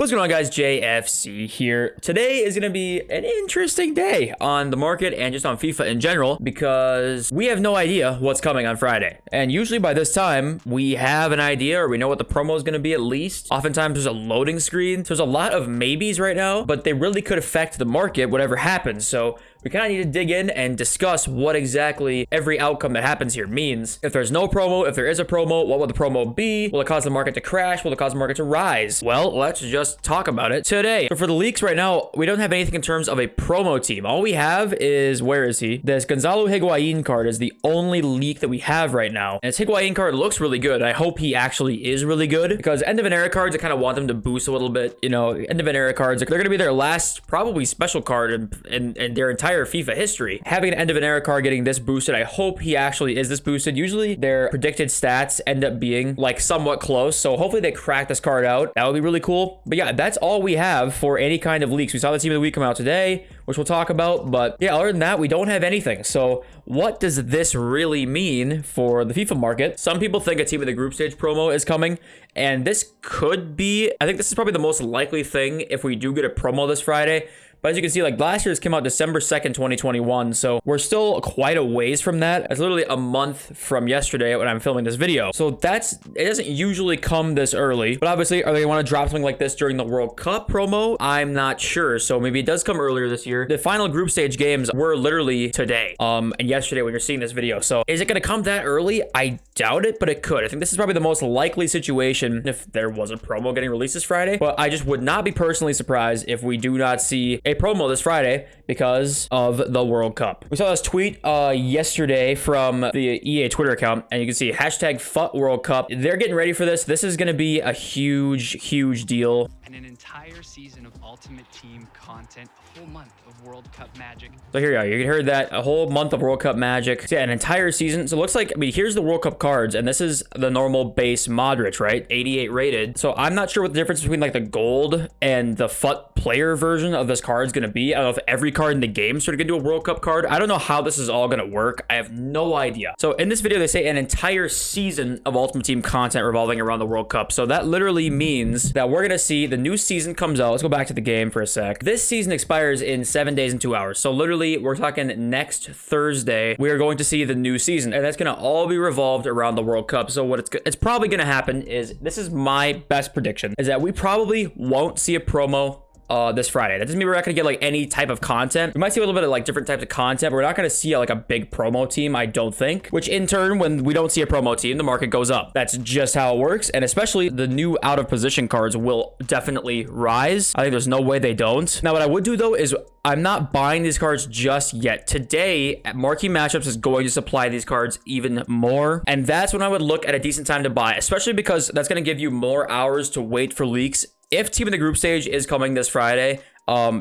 What's going on, guys? JFC here. Today is going to be an interesting day on the market and just on FIFA in general because we have no idea what's coming on Friday. And usually by this time, we have an idea or we know what the promo is going to be at least. Oftentimes there's a loading screen. So there's a lot of maybes right now, but they really could affect the market, whatever happens. So we kind of need to dig in and discuss what exactly every outcome that happens here means. If there's no promo, if there is a promo, what will the promo be? Will it cause the market to crash? Will it cause the market to rise? Well, let's just talk about it today. So for the leaks right now, we don't have anything in terms of a promo team. All we have is, where is he? This Gonzalo Higuain card is the only leak that we have right now. And this Higuain card looks really good. I hope he actually is really good because end of an era cards, I kind of want them to boost a little bit. You know, end of an era cards, they're going to be their last probably special card in their entire FIFA history. Having an end of an era card getting this boosted, I hope he actually is this boosted. Usually their predicted stats end up being like somewhat close, so hopefully they crack this card out. That would be really cool. But yeah, that's all we have for any kind of leaks. We saw the team of the week come out today, which we'll talk about, but yeah, other than that, we don't have anything. So what does this really mean for the FIFA market? Some people think a team of the group stage promo is coming, and this could be, I think this is probably the most likely thing if we do get a promo this Friday. But as you can see, like last year's came out December 2nd, 2021. So we're still quite a ways from that. It's literally a month from yesterday when I'm filming this video. So it doesn't usually come this early. But obviously, are they want to drop something like this during the World Cup promo? I'm not sure. So maybe it does come earlier this year. The final group stage games were literally today and yesterday when you're seeing this video. So is it going to come that early? I doubt it, but it could. I think this is probably the most likely situation if there was a promo getting released this Friday. But I just would not be personally surprised if we do not see a promo this Friday because of the World Cup. We saw this tweet yesterday from the EA Twitter account, and you can see hashtag FUT World Cup. They're getting ready for this. This is going to be a huge deal. And an entire season of Ultimate Team content, a whole month of World Cup magic. So here you go. You heard that, a whole month of World Cup magic. So yeah, an entire season. So it looks like, I mean, here's the World Cup cards, and this is the normal base Modric, right? 88 rated. So I'm not sure what the difference between like the gold and the FUT player version of this card is going to be. I don't know if every card in the game is sort of going to do a World Cup card. I don't know how this is all going to work. I have no idea. So in this video, they say an entire season of Ultimate Team content revolving around the World Cup. So that literally means that we're going to see the new season comes out. Let's go back to the game for a sec. This season expires in 7 days and 2 hours. So literally, we're talking next Thursday, we are going to see the new season, and that's going to all be revolved around the World Cup. So what it's probably going to happen is, this is my best prediction, is that we probably won't see a promo this Friday. That doesn't mean we're not gonna get like any type of content. We might see a little bit of like different types of content, but we're not gonna see like a big promo team, I don't think. Which in turn, when we don't see a promo team, the market goes up. That's just how it works. And especially the new out of position cards will definitely rise. I think there's no way they don't. Now, what I would do though is I'm not buying these cards just yet. Today, Marquee Matchups is going to supply these cards even more. And that's when I would look at a decent time to buy, especially because that's gonna give you more hours to wait for leaks. If Team of the Group Stage is coming this Friday,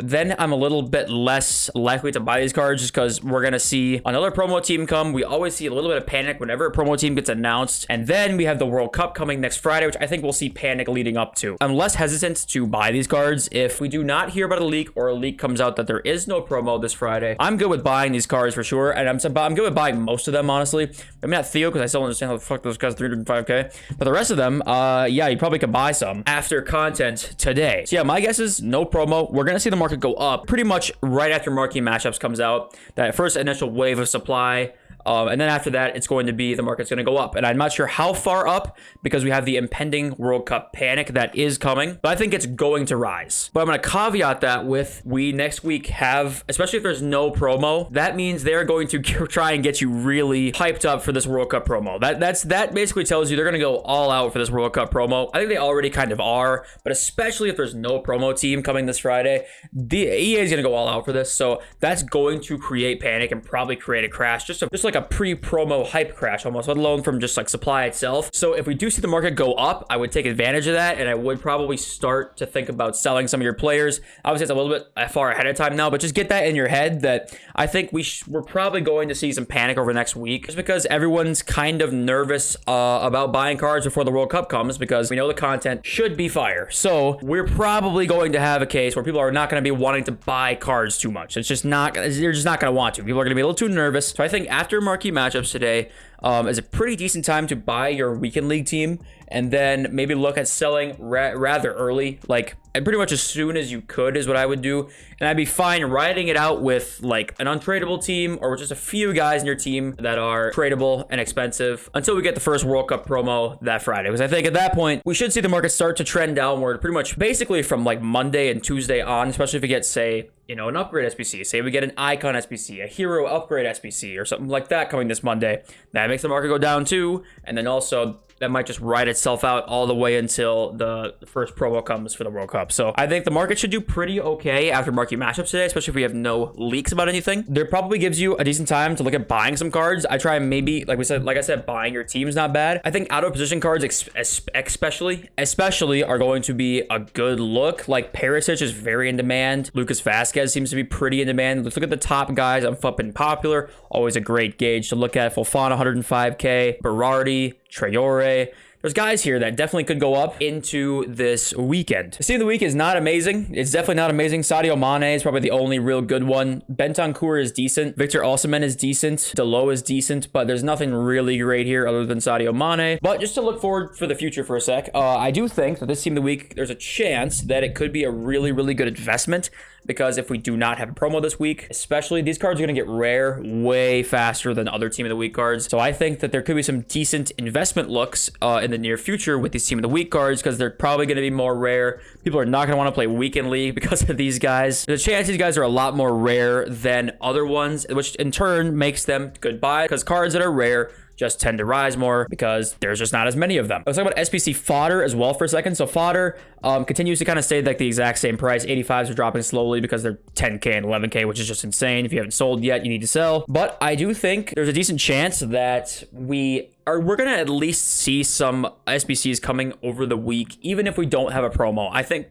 then I'm a little bit less likely to buy these cards just because we're going to see another promo team come. We always see a little bit of panic whenever a promo team gets announced. And then we have the World Cup coming next Friday, which I think we'll see panic leading up to. I'm less hesitant to buy these cards. If we do not hear about a leak or a leak comes out that there is no promo this Friday, I'm good with buying these cards for sure. And I'm good with buying most of them, honestly. I mean, not Theo, because I still don't understand how the fuck those guys 305k. But the rest of them, yeah, you probably could buy some after content today. So yeah, my guess is no promo. We're going to see the market go up pretty much right after Marquee Matchups comes out. That first initial wave of supply. And then after that, it's going to be, the market's going to go up. And I'm not sure how far up because we have the impending World Cup panic that is coming. But I think it's going to rise. But I'm going to caveat that with, we next week have, especially if there's no promo, that means they're going to try and get you really hyped up for this World Cup promo. That basically tells you they're going to go all out for this World Cup promo. I think they already kind of are. But especially if there's no promo team coming this Friday, the EA is going to go all out for this. So that's going to create panic and probably create a crash. Just like a pre-promo hype crash almost, let alone from just like supply itself. So if we do see the market go up, I would take advantage of that, and I would probably start to think about selling some of your players. Obviously, it's a little bit far ahead of time now, but just get that in your head that I think we're probably going to see some panic over the next week, just because everyone's kind of nervous about buying cards before the World Cup comes, because we know the content should be fire. So we're probably going to have a case where people are not going to be wanting to buy cards too much. It's just not, they're just not going to want to. People are going to be a little too nervous. So I think after after marquee matchups today is a pretty decent time to buy your weekend league team, and then maybe look at selling rather early, like pretty much as soon as you could is what I would do. And I'd be fine riding it out with like an untradeable team or just a few guys in your team that are tradable and expensive until we get the first World Cup promo that Friday. Because I think at that point, we should see the market start to trend downward pretty much basically from like Monday and Tuesday on, especially if we get, say, you know, an upgrade SBC. Say we get an icon SBC, a hero upgrade SBC, or something like that coming this Monday. That makes the market go down too. And then also that might just ride itself out all the way until the first promo comes for the World Cup. So I think the market should do pretty okay after marquee matchups today, especially if we have no leaks about anything. There probably gives you a decent time to look at buying some cards. I try and maybe, like I said, buying your team's not bad. I think out of position cards especially are going to be a good look. Like Perisic is very in demand. Lucas Vazquez seems to be pretty in demand. Let's look at the top guys on FUP Popular. Always a great gauge to look at. Fofana 105k, Berardi, Traore. There's guys here that definitely could go up into this weekend. The team of the week is not amazing. It's definitely not amazing. Sadio Mane is probably the only real good one. Bentancur is decent. Victor Osimhen is decent. Delo is decent, but there's nothing really great here other than Sadio Mane. But just to look forward for the future for a sec, I do think that this team of the week, there's a chance that it could be a really, really good investment, because if we do not have a promo this week, especially, these cards are going to get rare way faster than other team of the week cards. So I think that there could be some decent investment looks in the near future with these team of the week cards, because they're probably going to be more rare. People are not going to want to play weekend league because of these guys. The chance these guys are a lot more rare than other ones, which in turn makes them good buy, because cards that are rare just tend to rise more because there's just not as many of them. Let's talk about SBC Fodder as well for a second. So Fodder continues to kind of stay like the exact same price. 85s are dropping slowly because they're 10k and 11k, which is just insane. If you haven't sold yet, you need to sell. But I do think there's a decent chance that we're gonna at least see some SBCs coming over the week, even if we don't have a promo. I think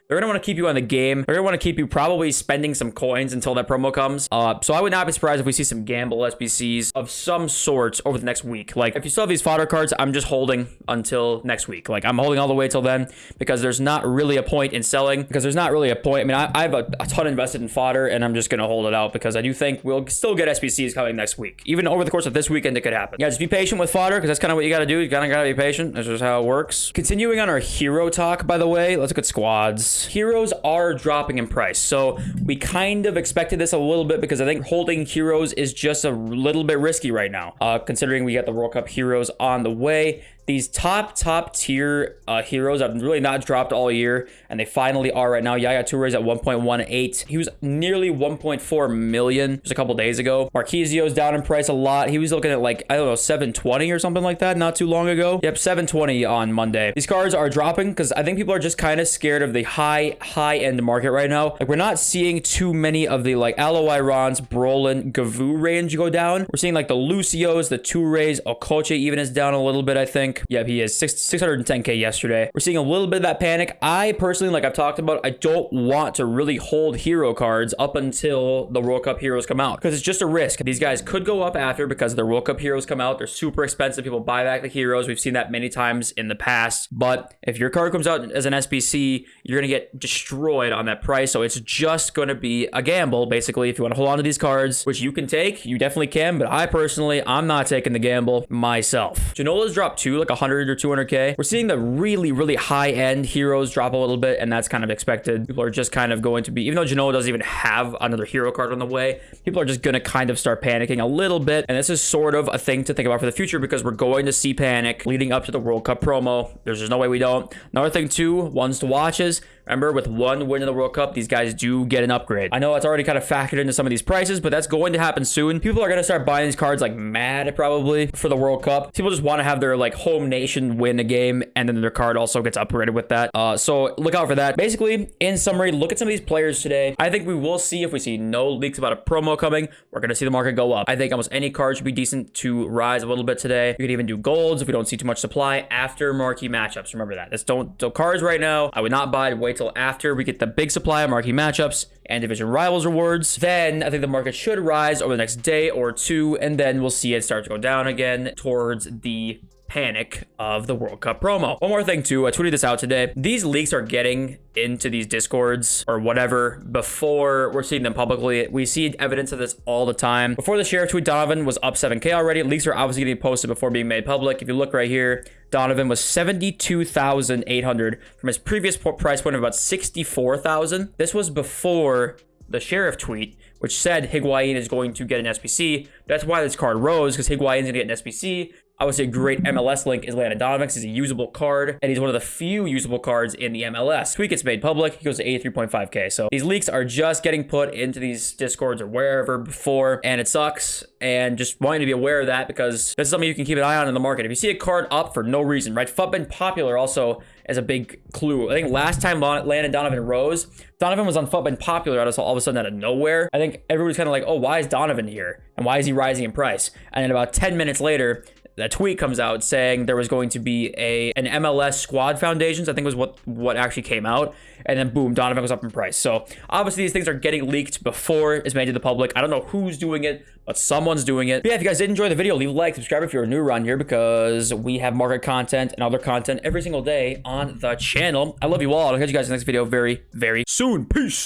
they're going to want to keep you on the game. They're going to want to keep you probably spending some coins until that promo comes. So I would not be surprised if we see some gamble SBCs of some sort over the next week. Like, if you still have these fodder cards, I'm just holding until next week. Like, I'm holding all the way till then, because there's not really a point in selling. I mean, I have a ton invested in fodder, and I'm just going to hold it out because I do think we'll still get SBCs coming next week. Even over the course of this weekend, it could happen. Yeah, just be patient with fodder, because that's kind of what you got to do. You kind of got to be patient. That's just how it works. Continuing on our hero talk, by the way, let's look at squads. Heroes are dropping in price, so we kind of expected this a little bit, because I think holding heroes is just a little bit risky right now, considering we got the World Cup heroes on the way. These top tier heroes have really not dropped all year, and they finally are right now. Yaya Toure is at 1.18. He was nearly 1.4 million just a couple days ago. Marquisio's down in price a lot. He was looking at like, I don't know, 720 or something like that not too long ago. Yep, 720 on Monday. These cards are dropping because I think people are just kind of scared of the high end market right now. Like, we're not seeing too many of the like Alo Irons, Brolin, Gavu range go down. We're seeing like the Lucios, the Toures, Okoche even is down a little bit, I think. Yep, he is 610k yesterday. We're seeing a little bit of that panic. I personally, like I've talked about, I don't want to really hold hero cards up until the World Cup heroes come out, because it's just a risk. These guys could go up after because their World Cup heroes come out. They're super expensive. People buy back the heroes. We've seen that many times in the past. But if your card comes out as an SBC, you're going to get destroyed on that price. So it's just going to be a gamble, basically. If you want to hold on to these cards, which you can take, you definitely can. But I personally, I'm not taking the gamble myself. Janola's dropped too, like 100 or 200k. We're seeing the really high end heroes drop a little bit, and that's kind of expected. People are just kind of going to be, even though Genoa doesn't even have another hero card on the way, people are just going to kind of start panicking a little bit. And this is sort of a thing to think about for the future, because we're going to see panic leading up to the World Cup promo. There's just no way we don't. Another thing too, ones to watch is, remember, with one win in the World Cup, these guys do get an upgrade. I know it's already kind of factored into some of these prices, but that's going to happen soon. People are going to start buying these cards like mad, probably, for the World Cup. People just want to have their like home nation win a game, and then their card also gets upgraded with that. So look out for that. Basically, in summary, look at some of these players today. I think we will see, if we see no leaks about a promo coming, we're going to see the market go up. I think almost any card should be decent to rise a little bit today. You could even do golds if we don't see too much supply after marquee matchups. Remember that. Just don't cards right now. I would not buy. Wait till after we get the big supply of marquee matchups and division rivals rewards. Then I think the market should rise over the next day or two, and then we'll see it start to go down again towards the panic of the World Cup promo. One more thing too, I tweeted this out today. These leaks are getting into these discords or whatever before we're seeing them publicly. We see evidence of this all the time. Before the sheriff tweet, Donovan was up 7K already. Leaks are obviously getting posted before being made public. If you look right here, Donovan was 72,800 from his previous price point of about 64,000. This was before the sheriff tweet, which said Higuain is going to get an SBC. That's why this card rose, because Higuain's going to get an SBC. I would say a great MLS link is Landon Donovan, because he's a usable card, and he's one of the few usable cards in the MLS. Tweet gets made public, he goes to 83.5K. So these leaks are just getting put into these discords or wherever before, and it sucks. And just wanting to be aware of that, because this is something you can keep an eye on in the market. If you see a card up for no reason, right? FUT been popular also as a big clue. I think last time Landon Donovan rose, Donovan was on FUT been popular all of a sudden out of nowhere. I think everybody's kind of like, oh, why is Donovan here? And why is he rising in price? And then about 10 minutes later, that tweet comes out saying there was going to be an MLS squad foundations, I think was what actually came out. And then boom, Donovan was up in price. So obviously these things are getting leaked before it's made to the public. I don't know who's doing it, but someone's doing it. But yeah, if you guys did enjoy the video, leave a like, subscribe if you're new around here, because we have market content and other content every single day on the channel. I love you all. I'll catch you guys in the next video very, very soon. Peace.